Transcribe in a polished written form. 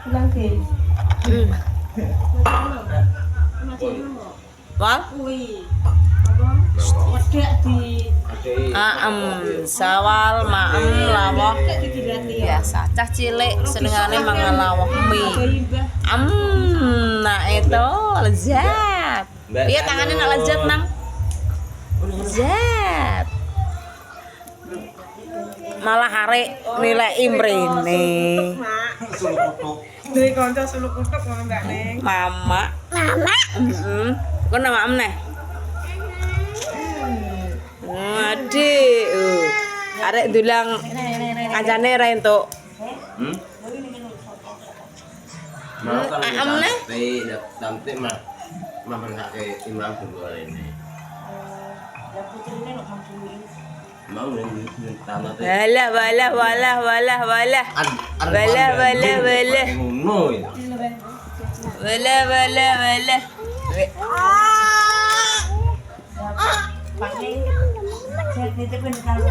Bilang ke. Wal? Sawal maem lawah biasa. Cah cilik senengane mangan lawah mie. Nah itu lezat. Piye tangane nak lezat nang? Lezat. Malah arek nilai mrene. Duwe kanca suluk kutuk ngono Mbak Ning. Mama. Heeh. Kok nama meneh? Adik. Arek dulang kancane ra entuk. Amne? Sampai mah memperhatikan imam dulu ini. Mau tanah teh. Walah. Pakai cek nitipin kalau